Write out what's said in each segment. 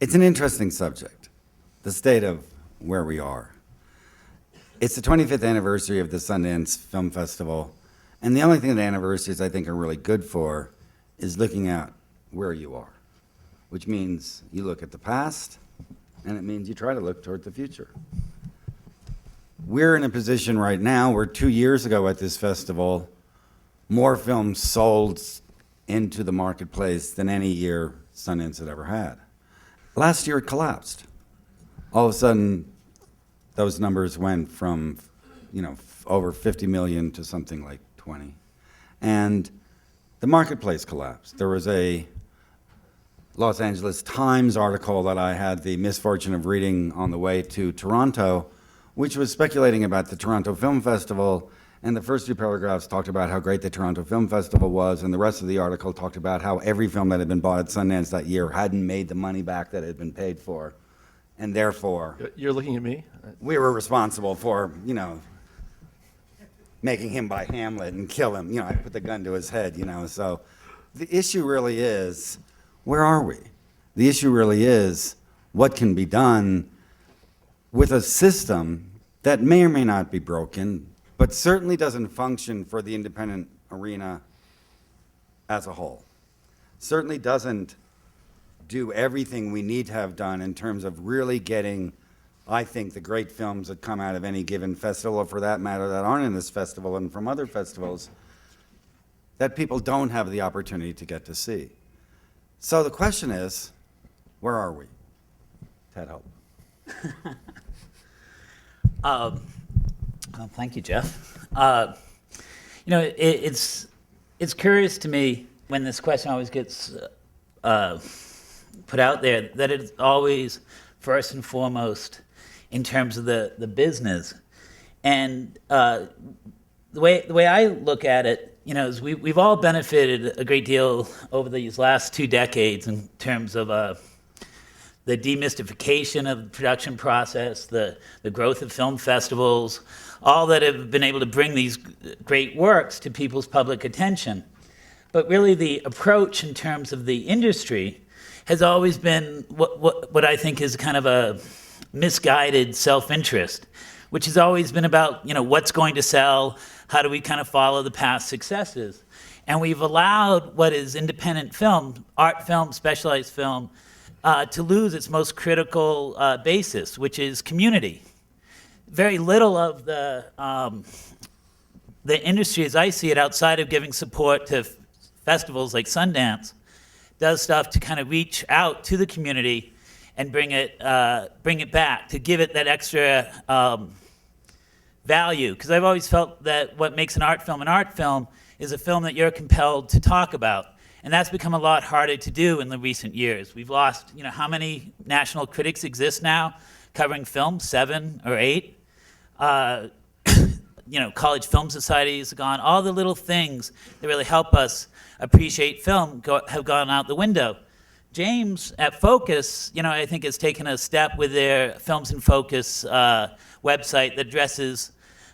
It's an interesting subject, the state of where we are. It's the 25th anniversary of the Sundance Film Festival, and the only thing that anniversaries I think are really good for is looking at where you are, which means you look at the past, and it means you try to look toward the future. We're in a position right now where 2 years ago at this festival, more films sold into the marketplace than any year Sundance had ever had. Last year it collapsed. All of a sudden, those numbers went from, over 50 million to something like 20. And the marketplace collapsed. There was a Los Angeles Times article that I had the misfortune of reading on the way to Toronto, which was speculating about the Toronto Film Festival, and the first two paragraphs talked about how great the Toronto Film Festival was, and the rest of the article talked about how every film that had been bought at Sundance that year hadn't made the money back that it had been paid for, and therefore... You're looking at me? We were responsible for, making him buy Hamlet and kill him. I put the gun to his head, so the issue really is, where are we? The issue really is, what can be done with a system that may or may not be broken, but certainly doesn't function for the independent arena as a whole. Certainly doesn't do everything we need to have done in terms of really getting, I think, the great films that come out of any given festival, or for that matter, that aren't in this festival and from other festivals, that people don't have the opportunity to get to see. So the question is, where are we? Ted, help. Well, thank you, Jeff. It's curious to me when this question always gets put out there that it's always first and foremost in terms of the business. And the way I look at it, is we've all benefited a great deal over these last 2 decades in terms of the demystification of the production process, the growth of film festivals, all that have been able to bring these great works to people's public attention. But really the approach in terms of the industry has always been what I think is kind of a misguided self-interest, which has always been about, what's going to sell, how do we kind of follow the past successes. And we've allowed what is independent film, art film, specialized film, to lose its most critical basis, which is community. Very little of the industry, as I see it, outside of giving support to festivals like Sundance, does stuff to kind of reach out to the community and bring it back, to give it that extra value. Because I've always felt that what makes an art film is a film that you're compelled to talk about. And that's become a lot harder to do in the recent years. We've lost, how many national critics exist now covering film? 7 or 8. College film societies have gone. All the little things that really help us appreciate film have gone out the window. James at Focus, I think has taken a step with their Films in Focus website that addresses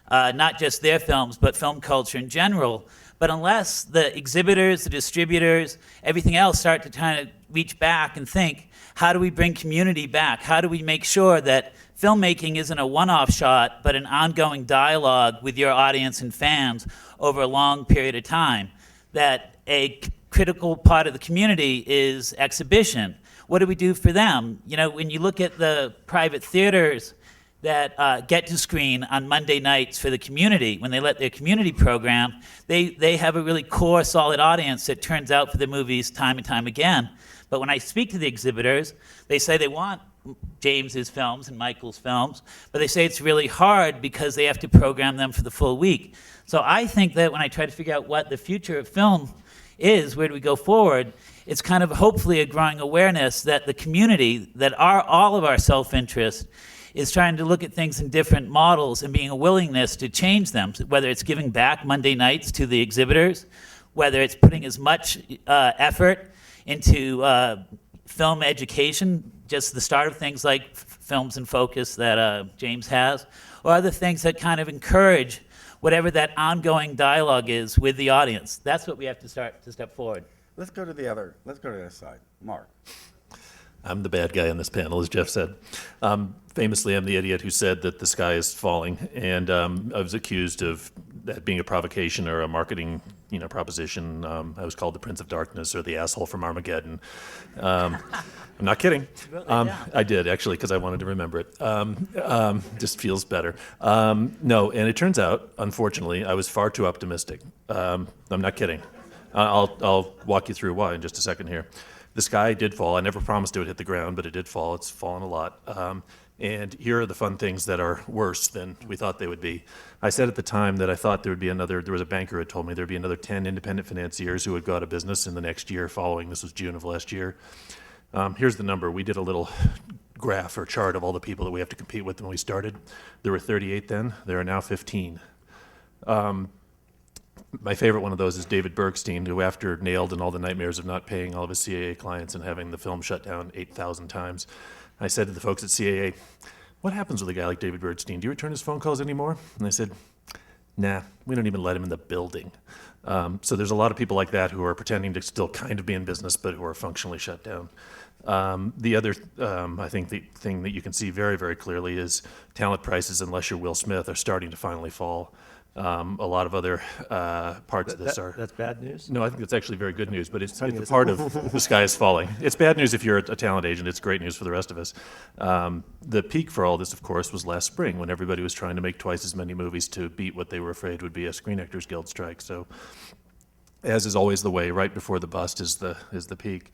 not just their films, but film culture in general. But unless the exhibitors, the distributors, everything else start to kind of reach back and think, how do we bring community back? How do we make sure that filmmaking isn't a one-off shot, but an ongoing dialogue with your audience and fans over a long period of time? That a critical part of the community is exhibition. What do we do for them? When you look at the private theaters that get to screen on Monday nights for the community, when they let their community program, they have a really core, solid audience that turns out for the movies time and time again. But when I speak to the exhibitors, they say they want James's films and Michael's films, but they say it's really hard because they have to program them for the full week. So I think that when I try to figure out what the future of film is, where do we go forward, it's kind of hopefully a growing awareness that the community, that all of our self-interest, is trying to look at things in different models and being a willingness to change them, whether it's giving back Monday nights to the exhibitors, whether it's putting as much effort into film education, just the start of things like Films in Focus that James has, or other things that kind of encourage whatever that ongoing dialogue is with the audience. That's what we have to start to step forward. Let's go to the other side. Mark. I'm the bad guy on this panel, as Jeff said. Famously, I'm the idiot who said that the sky is falling, and I was accused of that being a provocation or a marketing, proposition. I was called the Prince of Darkness or the asshole from Armageddon. I'm not kidding. I did, actually, because I wanted to remember it. Just feels better. No, and it turns out, unfortunately, I was far too optimistic. I'm not kidding. I'll walk you through why in just a second here. The sky did fall. I never promised it would hit the ground, but it did fall. It's fallen a lot. And here are the fun things that are worse than we thought they would be. I said at the time that I thought there was a banker who had told me there'd be another 10 independent financiers who would go out of business in the next year following. This was June of last year. Here's the number. We did a little graph or chart of all the people that we have to compete with when we started. There were 38 then. There are now 15. My favorite one of those is David Bergstein, who after Nailed and all the nightmares of not paying all of his CAA clients and having the film shut down 8,000 times, I said to the folks at CAA, what happens with a guy like David Bergstein? Do you return his phone calls anymore? And they said, nah, we don't even let him in the building. So there's a lot of people like that who are pretending to still kind of be in business, but who are functionally shut down. The other, I think the thing that you can see very, very clearly is talent prices, unless you're Will Smith, are starting to finally fall. A lot of other parts of this are... That's bad news? No, I think it's actually very good news, but it's a part of the sky is falling. It's bad news if you're a talent agent. It's great news for the rest of us. The peak for all this, of course, was last spring when everybody was trying to make twice as many movies to beat what they were afraid would be a Screen Actors Guild strike. So, as is always the way, right before the bust is the peak.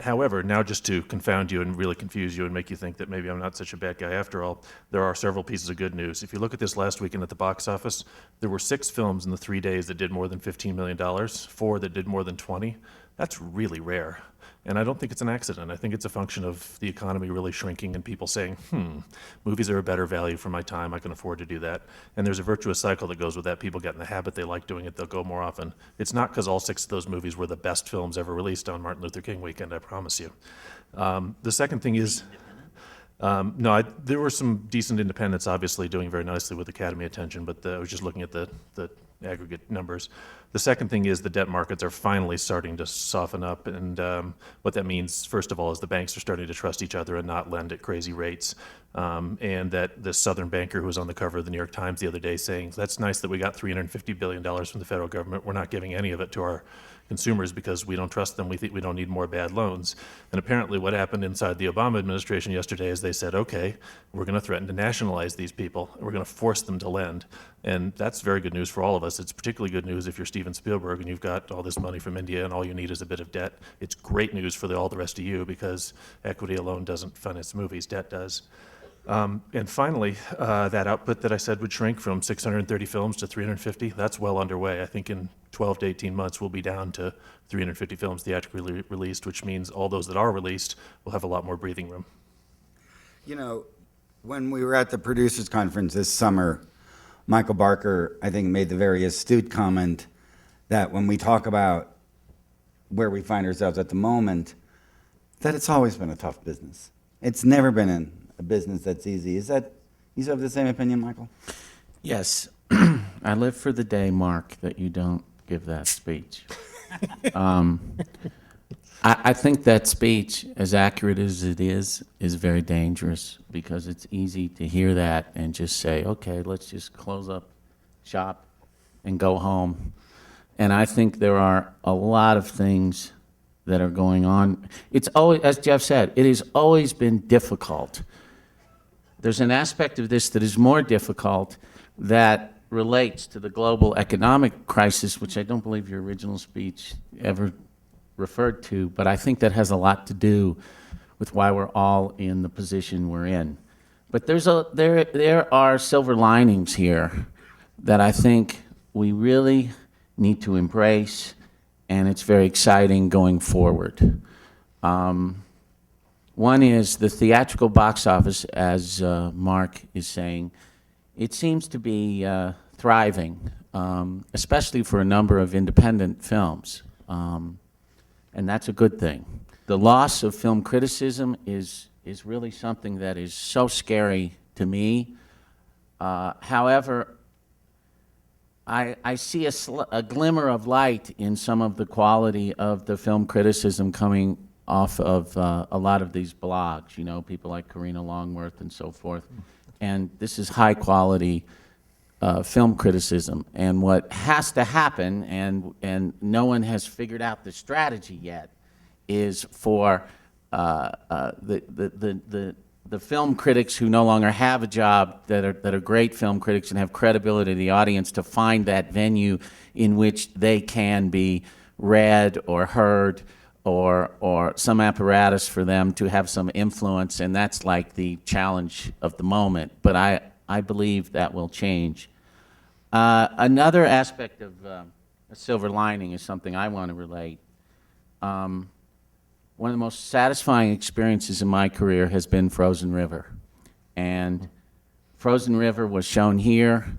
However, now just to confound you and really confuse you and make you think that maybe I'm not such a bad guy after all, there are several pieces of good news. If you look at this last weekend at the box office, there were 6 films in the 3 days that did more than $15 million, 4 that did more than 20. That's really rare. And I don't think it's an accident. I think it's a function of the economy really shrinking and people saying, movies are a better value for my time. I can afford to do that. And there's a virtuous cycle that goes with that. People get in the habit. They like doing it. They'll go more often. It's not because all 6 of those movies were the best films ever released on Martin Luther King weekend, I promise you. The second thing is, there were some decent independents, obviously, doing very nicely with Academy attention, but I was just looking at the aggregate numbers. The second thing is the debt markets are finally starting to soften up, and what that means, first of all, is the banks are starting to trust each other and not lend at crazy rates, and that the Southern banker who was on the cover of the New York Times the other day saying, that's nice that we got $350 billion from the federal government, we're not giving any of it to our consumers because we don't trust them, we think we don't need more bad loans. And apparently what happened inside the Obama administration yesterday is they said, okay, we're going to threaten to nationalize these people, and we're going to force them to lend. And that's very good news for all of us. It's particularly good news if you're Steven Spielberg and you've got all this money from India and all you need is a bit of debt. It's great news for all the rest of you because equity alone doesn't finance movies, debt does. And finally, that output that I said would shrink from 630 films to 350, that's well underway. I think in 12 to 18 months, we'll be down to 350 films theatrically released, which means all those that are released will have a lot more breathing room. You know, when we were at the producers conference this summer, Michael Barker, I think, made the very astute comment that when we talk about where we find ourselves at the moment, that it's always been a tough business. It's never been a business that's easy. Is that, you have the same opinion, Michael? Yes. I live for the day, Mark, that you don't give that speech. I think that speech, as accurate as it is very dangerous because it's easy to hear that and just say, okay, let's just close up shop and go home. And I think there are a lot of things that are going on. It's always, as Jeff said, it has always been difficult. There's an aspect of this that is more difficult that relates to the global economic crisis, which I don't believe your original speech ever referred to, but I think that has a lot to do with why we're all in the position we're in. But there are silver linings here that I think we really need to embrace, and it's very exciting going forward. One is the theatrical box office, as Mark is saying. It seems to be thriving, especially for a number of independent films, and that's a good thing. The loss of film criticism is really something that is so scary to me. However, I see a glimmer of light in some of the quality of the film criticism coming off of a lot of these blogs, people like Karina Longworth and so forth. And this is high quality film criticism. And what has to happen, and no one has figured out the strategy yet, is for the film critics who no longer have a job, that are great film critics and have credibility to the audience, to find that venue in which they can be read or heard, or some apparatus for them to have some influence, and that's like the challenge of the moment. But I believe that will change. Another aspect of a silver lining is something I want to relate. One of the most satisfying experiences in my career has been Frozen River. And Frozen River was shown here.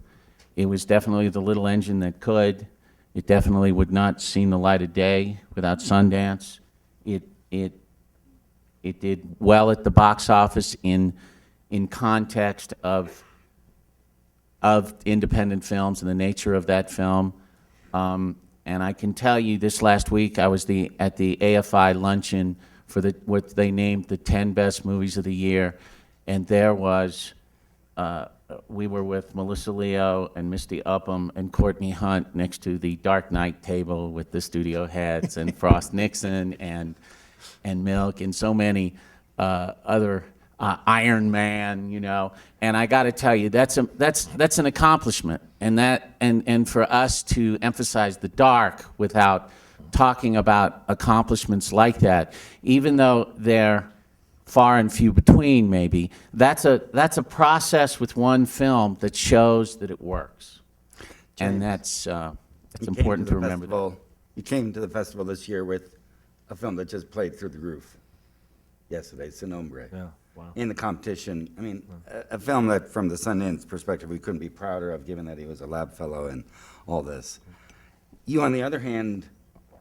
It was definitely the little engine that could. It definitely would not seen the light of day without Sundance. It did well at the box office in context of independent films and the nature of that film. And I can tell you, this last week I was at the AFI luncheon for what they named the 10 best movies of the year, and there was, we were with Melissa Leo and Misty Upham and Courtney Hunt next to the Dark Knight table with the studio heads and Frost Nixon and Milk and so many other, Iron Man, and I got to tell you, that's an accomplishment, and for us to emphasize the dark without talking about accomplishments like that, even though they're far and few between, maybe that's a process with one film that shows that it works, and that's important to remember. You came to the festival this year with a film that just played through the roof yesterday, Sin Nombre. Yeah. Wow. In the competition. I mean, a film that, from the Sundance perspective, we couldn't be prouder of, given that he was a lab fellow and all this. You, on the other hand,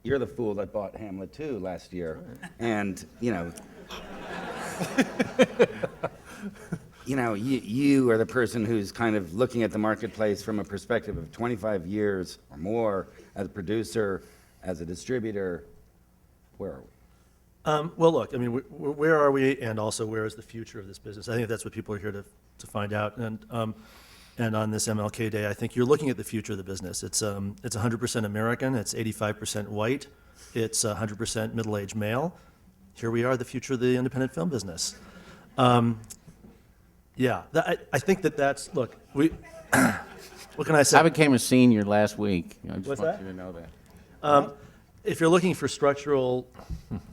you're the fool that bought Hamlet 2 last year. And, you are the person who's kind of looking at the marketplace from a perspective of 25 years or more as a producer, as a distributor. Where are we? Well, look, I mean, where are we, and also where is the future of this business? I think that's what people are here to find out. And on this MLK Day, I think you're looking at the future of the business. It's 100% American. It's 85% white. It's 100% middle-aged male. Here we are, the future of the independent film business. Yeah, I think that's, look, what can I say? I became a senior last week. I just What's want that? you to know that. If you're looking for structural,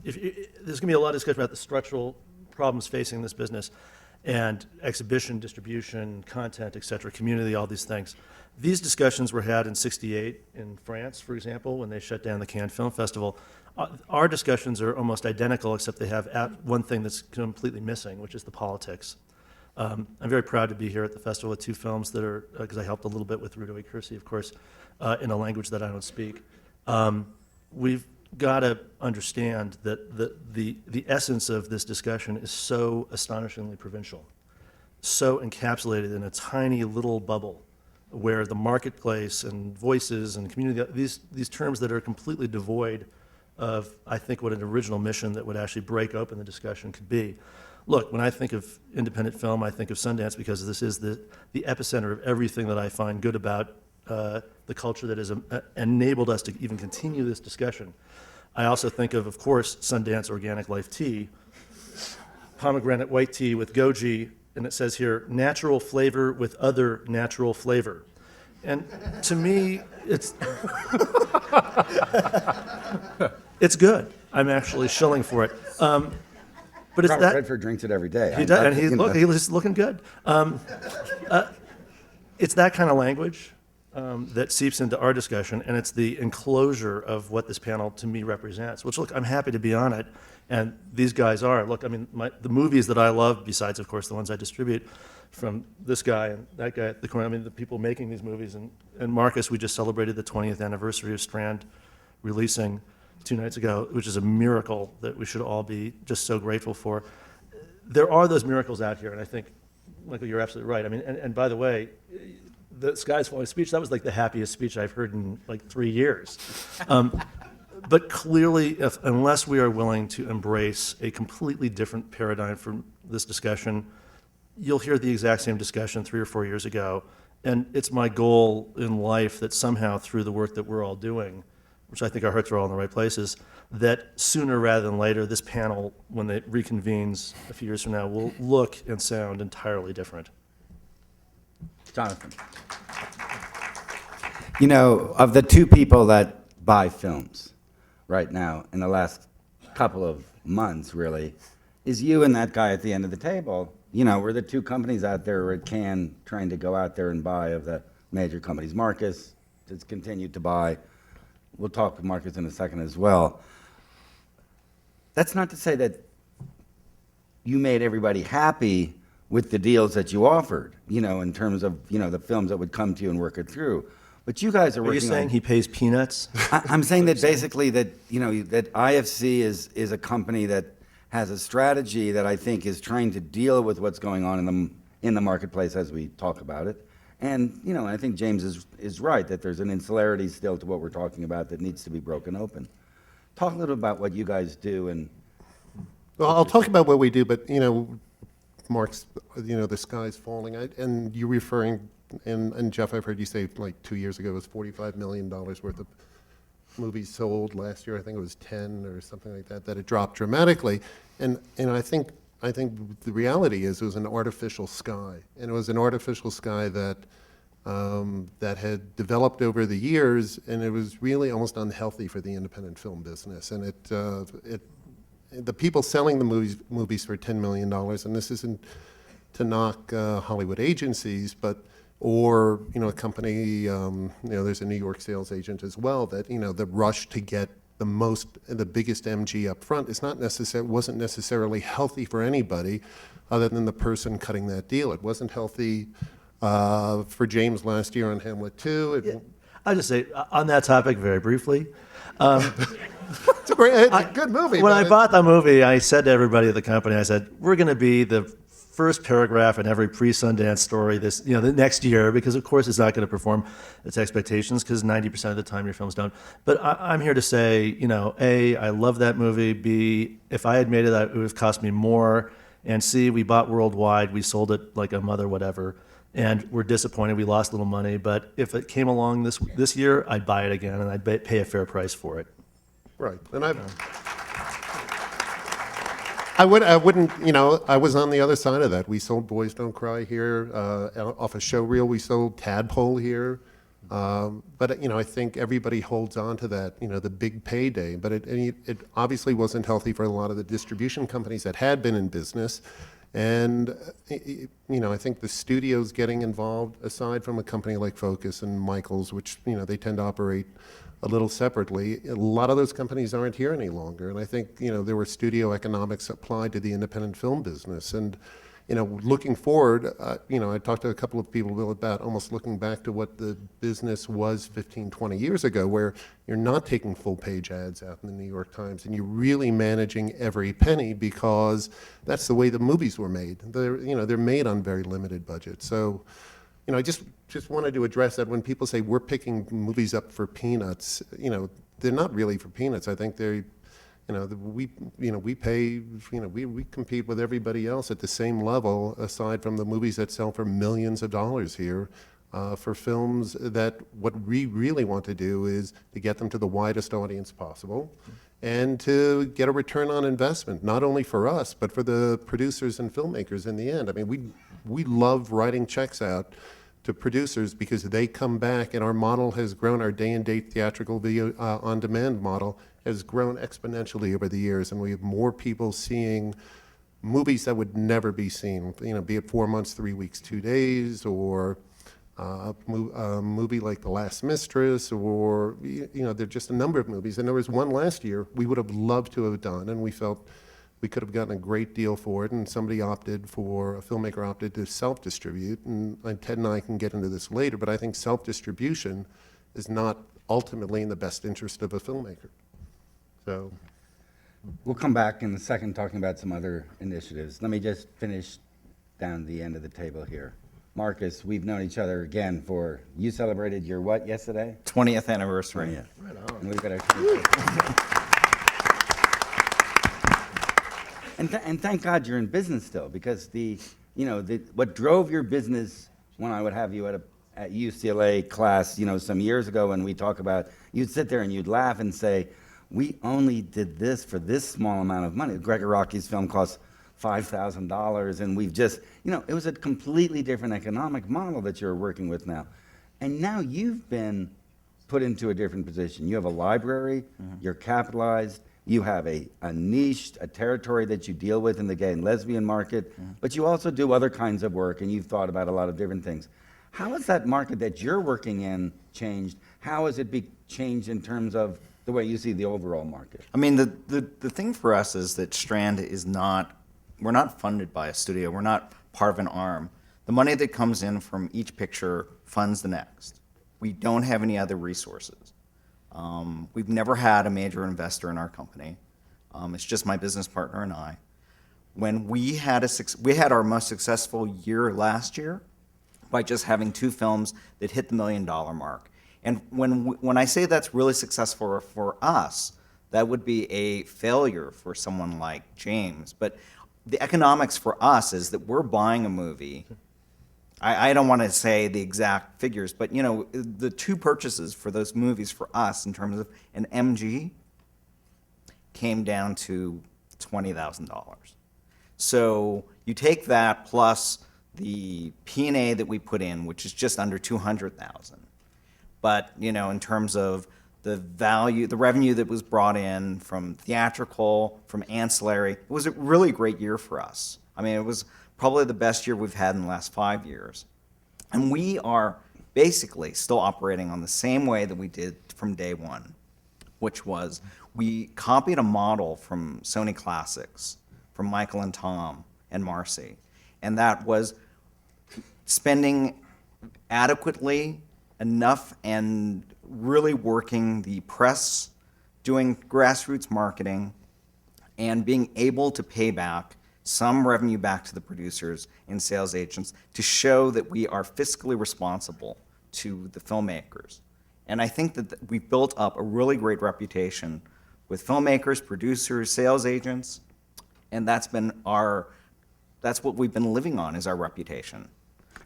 there's going to be a lot of discussion about the structural problems facing this business, and exhibition, distribution, content, et cetera, community, all these things. These discussions were had in '68 in France, for example, when they shut down the Cannes Film Festival. Our discussions are almost identical, except they have one thing that's completely missing, which is the politics. I'm very proud to be here at the festival with two films that are, because I helped a little bit with Rudo Cursi, of course, in a language that I don't speak. We've got to understand that the essence of this discussion is so astonishingly provincial, so encapsulated in a tiny little bubble where the marketplace and voices and community, these terms that are completely devoid of, I think, what an original mission that would actually break open the discussion could be. Look, when I think of independent film, I think of Sundance, because this is the epicenter of everything that I find good about the culture that has enabled us to even continue this discussion. I also think of course, Sundance Organic Life Tea, pomegranate white tea with goji, and it says here, natural flavor with other natural flavor. And to me, it's it's good. I'm actually shilling for it. But it's Robert that Redford drinks it every day. he does, and he's looking good. It's that kind of language that seeps into our discussion, and it's the enclosure of what this panel to me represents, which, look, I'm happy to be on it, and these guys are. Look, I mean, the movies that I love, besides, of course, the ones I distribute, from this guy and that guy at the corner, I mean, the people making these movies, and Marcus, we just celebrated the 20th anniversary of Strand releasing 2 nights ago, which is a miracle that we should all be just so grateful for. There are those miracles out here, and I think, Michael, you're absolutely right. I mean, and by the way, the Sky's Falling speech, that was like the happiest speech I've heard in like 3 years. But clearly, unless we are willing to embrace a completely different paradigm for this discussion, you'll hear the exact same discussion 3 or 4 years ago. And it's my goal in life that somehow through the work that we're all doing, which I think our hearts are all in the right places, that sooner rather than later, this panel, when it reconvenes a few years from now, will look and sound entirely different. Jonathan. You know, of the two people that buy films right now in the last couple of months, really, is you and that guy at the end of the table. You know, we're the two companies out there at Cannes trying to go out there and buy of the major companies. Marcus has continued to buy. We'll talk with Marcus in a second as well. That's not to say that you made everybody happy with the deals that you offered, you know, in terms of, you know, the films that would come to you and work it through. But you guys are Are you working saying on... he pays peanuts? I'm saying that basically that, you know, that IFC is a company that has a strategy that I think is trying to deal with what's going on in the marketplace as we talk about it. And, you know, I think James is right that there's an insularity still to what we're talking about that needs to be broken open. Talk a little about what you guys do and... Well, I'll talk about what we do, but, you know, Mark's, you know, the sky's falling, and you're referring, and Jeff, I've heard you say like 2 years ago it was $45 million worth of movies sold. Last year I think it was 10 or something like that, that it dropped dramatically. And I think the reality is it was an artificial sky, and it was an artificial sky that that had developed over the years, and it was really almost unhealthy for the independent film business. And the people selling the movies for $10 million, and this isn't to knock Hollywood agencies, but or, you know, a company, you know, there's a New York sales agent as well, that, you know, the rush to get the biggest MG up front wasn't necessarily healthy for anybody other than the person cutting that deal. It wasn't healthy for James last year on Hamlet 2. I'll just say, on that topic very briefly, It's a good movie. when but I bought the movie, I said to everybody at the company, I said, we're going to be the first paragraph in every pre-Sundance story the next year, because of course it's not going to perform its expectations, because 90% of the time your films don't. But I'm here to say, you know, A, I love that movie. B, if I had made it, it would have cost me more. And C, we bought worldwide. We sold it like a mother, whatever. And we're disappointed. We lost a little money. But if it came along this year, I'd buy it again, and I'd pay a fair price for it. Right, and I wouldn't, you know, I was on the other side of that. We sold Boys Don't Cry here, off a show reel. We sold Tadpole here, but you know, I think everybody holds on to that, you know, the big payday. But it obviously wasn't healthy for a lot of the distribution companies that had been in business, and you know, I think the studios getting involved, aside from a company like Focus and Michaels, which, you know, they tend to operate a little separately. A lot of those companies aren't here any longer, and I think, you know, there were studio economics applied to the independent film business. And, you know, looking forward, you know, I talked to a couple of people about almost looking back to what the business was 15, 20 years ago, where you're not taking full-page ads out in the New York Times, and you're really managing every penny, because that's the way the movies were made. They're made on very limited budgets. So, you know, I just wanted to address that when people say we're picking movies up for peanuts. You know, they're not really for peanuts. I think they're, we pay, you know, we compete with everybody else at the same level, aside from the movies that sell for millions of dollars here, for films that what we really want to do is to get them to the widest audience possible, and to get a return on investment, not only for us, but for the producers and filmmakers in the end. I mean, we love writing checks out to producers because they come back, and our model has grown. Our day-and-date theatrical video on-demand model has grown exponentially over the years, and we have more people seeing movies that would never be seen, you know, be it 4 months, 3 weeks, 2 days, or a movie like The Last Mistress, or, you know, there are just a number of movies. And there was one last year we would have loved to have done, and we felt we could have gotten a great deal for it, and a filmmaker opted to self-distribute. And Ted and I can get into this later, but I think self-distribution is not ultimately in the best interest of a filmmaker. So We'll come back in a second talking about some other initiatives. Let me just finish down the end of the table here. Marcus, we've known each other again for, you celebrated your what yesterday? 20th anniversary. Yeah. Right on. And we've got and thank God you're in business still, because what drove your business when I would have you at UCLA class, some years ago, when we talk about, you'd sit there and you'd laugh and say, we only did this for this small amount of money. Gregor Rocky's film cost $5,000, and we've just, it was a completely different economic model that you're working with now. And now you've been put into a different position. You have a library, you're capitalized, you have a niche, a territory that you deal with in the gay and lesbian market, but you also do other kinds of work, and you've thought about a lot of different things. How has that market that you're working in changed? How has it changed in terms of the way you see the overall market? I mean, the thing for us is that Strand is not, we're not funded by a studio. We're not part of an arm. The money that comes in from each picture funds the next. We don't have any other resources. We've never had a major investor in our company. It's just my business partner and I. When we had our most successful year last year by just having 2 films that hit the $1 million mark. And when I say that's really successful for us, that would be a failure for someone like James. But the economics for us is that we're buying a movie. I don't want to say the exact figures, but the 2 purchases for those movies for us in terms of an MG came down to $20,000. So you take that plus the P&A that we put in, which is just under $200,000. But in terms of the value, the revenue that was brought in from theatrical, from ancillary, it was a really great year for us. I mean, it was probably the best year we've had in the last 5 years. And we are basically still operating on the same way that we did from day one, which was we copied a model from Sony Classics, from Michael and Tom and Marcy. And that was spending adequately enough and really working the press, doing grassroots marketing, and being able to pay back some revenue back to the producers and sales agents to show that we are fiscally responsible to the filmmakers. And I think that we've built up a really great reputation with filmmakers, producers, sales agents, and that's what we've been living on, is our reputation.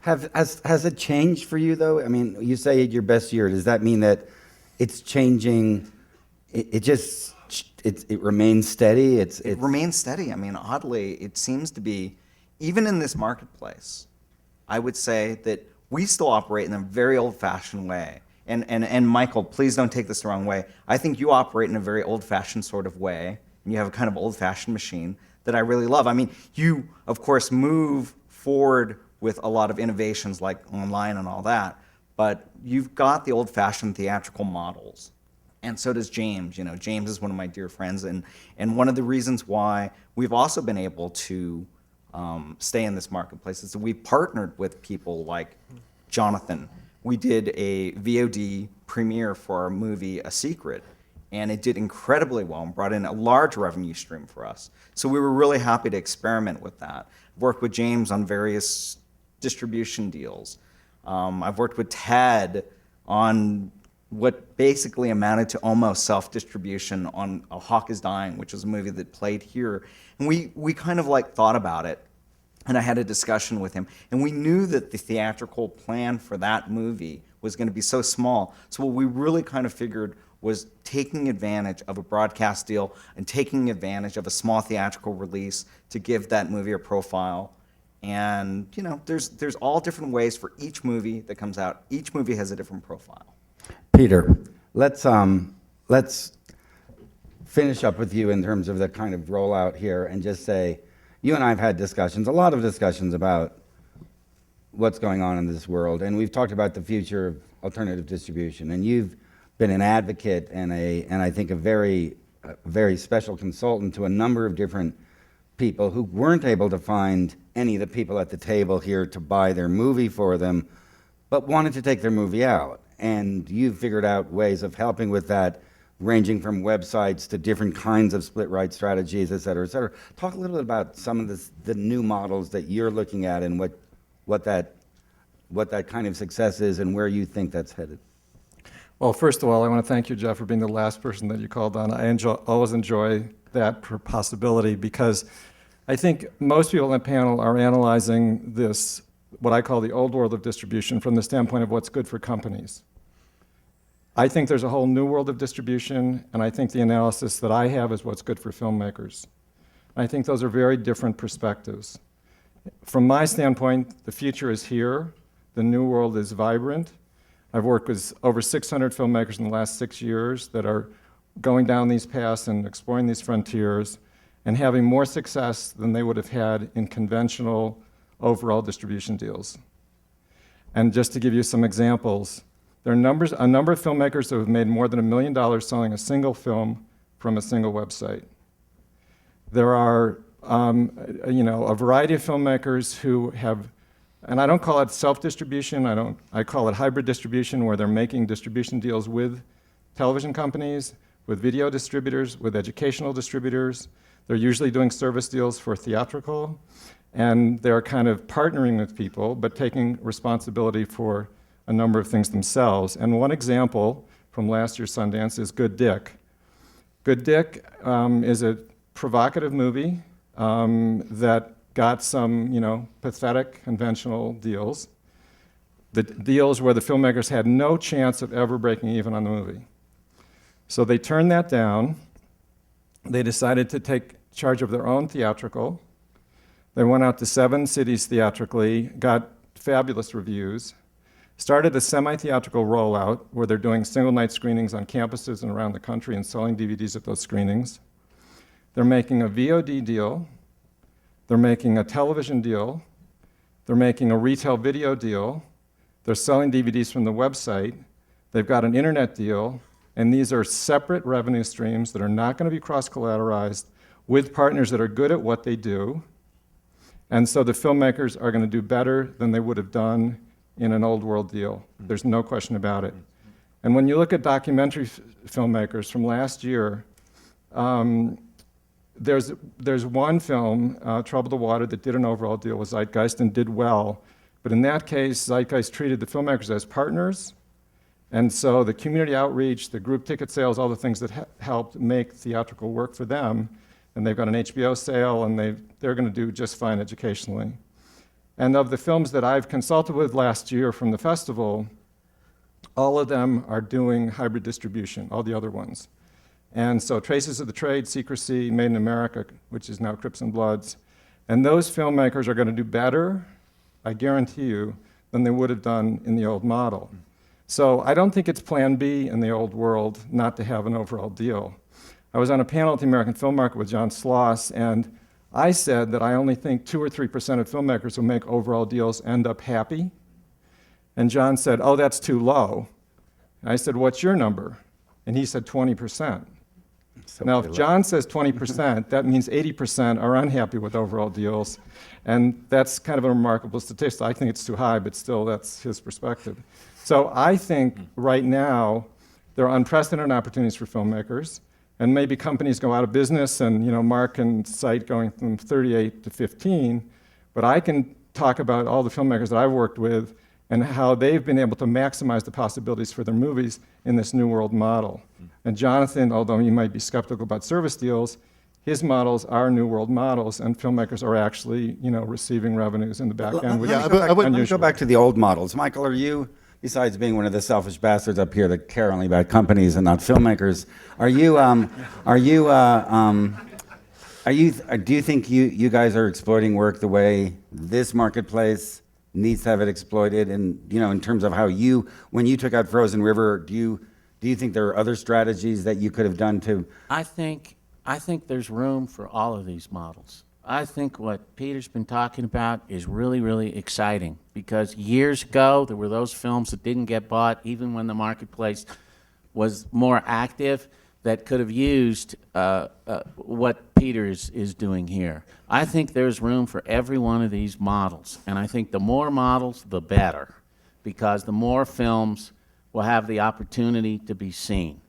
Has it changed for you, though? I mean, you say your best year. Does that mean that it's changing? It remains steady? It remains steady. I mean, oddly, it seems to be, even in this marketplace, I would say that we still operate in a very old-fashioned way. And Michael, please don't take this the wrong way. I think you operate in a very old-fashioned sort of way, and you have a kind of old-fashioned machine that I really love. I mean, you, of course, move forward with a lot of innovations like online and all that, but you've got the old-fashioned theatrical models. And so does James. James is one of my dear friends, and one of the reasons why we've also been able to stay in this marketplace is that we partnered with people like Jonathan. We did a VOD premiere for our movie A Secret, and it did incredibly well and brought in a large revenue stream for us. So we were really happy to experiment with that. I've worked with James on various distribution deals. I've worked with Ted on what basically amounted to almost self-distribution on A Hawk is Dying, which was a movie that played here. And we kind of thought about it, and I had a discussion with him. And we knew that the theatrical plan for that movie was going to be so small. So what we really kind of figured was taking advantage of a broadcast deal and taking advantage of a small theatrical release to give that movie a profile. And there's all different ways for each movie that comes out. Each movie has a different profile. Peter, let's finish up with you in terms of the kind of rollout here and just say, you and I have had discussions, a lot of discussions about what's going on in this world, and we've talked about the future of alternative distribution, and you've been an advocate and I think a very special consultant to a number of different people who weren't able to find any of the people at the table here to buy their movie for them, but wanted to take their movie out. And you've figured out ways of helping with that, ranging from websites to different kinds of split right strategies, et cetera, et cetera. Talk a little bit about some of the new models that you're looking at and what that what that kind of success is and where you think that's headed. Well, first of all, I want to thank you, Jeff, for being the last person that you called on. I always enjoy that possibility because I think most people on the panel are analyzing this, what I call the old world of distribution, from the standpoint of what's good for companies. I think there's a whole new world of distribution, and I think the analysis that I have is what's good for filmmakers. I think those are very different perspectives. From my standpoint, the future is here. The new world is vibrant. I've worked with over 600 filmmakers in the last 6 years that are going down these paths and exploring these frontiers and having more success than they would have had in conventional overall distribution deals. And just to give you some examples, there are a number of filmmakers who have made more than $1 million selling a single film from a single website. There are a variety of filmmakers who have, and I don't call it self-distribution, I call it hybrid distribution, where they're making distribution deals with television companies, with video distributors, with educational distributors. They're usually doing service deals for theatrical, and they're kind of partnering with people, but taking responsibility for a number of things themselves. And one example from last year's Sundance is Good Dick. Good Dick is a provocative movie that got some, pathetic conventional deals. The deals where the filmmakers had no chance of ever breaking even on the movie. So they turned that down. They decided to take charge of their own theatrical. They went out to 7 cities theatrically, got fabulous reviews, started a semi-theatrical rollout where they're doing single-night screenings on campuses and around the country and selling DVDs at those screenings. They're making a VOD deal. They're making a television deal. They're making a retail video deal. They're selling DVDs from the website. They've got an internet deal. And these are separate revenue streams that are not going to be cross-collateralized with partners that are good at what they do. And so the filmmakers are going to do better than they would have done in an old world deal. There's no question about it. And when you look at documentary filmmakers from last year, there's one film, Trouble the Water, that did an overall deal with Zeitgeist and did well. But in that case, Zeitgeist treated the filmmakers as partners. And so the community outreach, the group ticket sales, all the things that helped make theatrical work for them, and they've got an HBO sale, and they're going to do just fine educationally. And of the films that I've consulted with last year from the festival, all of them are doing hybrid distribution, all the other ones. And so Traces of the Trade, Secrecy, Made in America, which is now Crips and Bloods, and those filmmakers are going to do better, I guarantee you, than they would have done in the old model. So I don't think it's plan B in the old world not to have an overall deal. I was on a panel at the American Film Market with John Sloss, and I said that I only think 2 or 3% of filmmakers who make overall deals end up happy. And John said, oh, that's too low. And I said, what's your number? And he said 20%. Now, if John says 20%, that means 80% are unhappy with overall deals. And that's kind of a remarkable statistic. I think it's too high, but still, that's his perspective. So I think right now, there are unprecedented opportunities for filmmakers. And maybe companies go out of business, and Mark can cite going from 38 to 15. But I can talk about all the filmmakers that I've worked with and how they've been able to maximize the possibilities for their movies in this new world model. And Jonathan, although he might be skeptical about service deals, his models are new world models, and filmmakers are actually, receiving revenues in the back end. Which is Let me unusual. go back to the old models. Michael, are you, besides being one of the selfish bastards up here that care only about companies and not filmmakers, do you think you guys are exploiting work the way this marketplace needs to have it exploited? And in terms of how when you took out Frozen River, do you think there are other strategies that you could have done to? I think there's room for all of these models. I think what Peter's been talking about is really, really exciting, because years ago, there were those films that didn't get bought, even when the marketplace was more active, that could have used what Peter is doing here. I think there's room for every one of these models, and I think the more models, the better, because the more films will have the opportunity to be seen.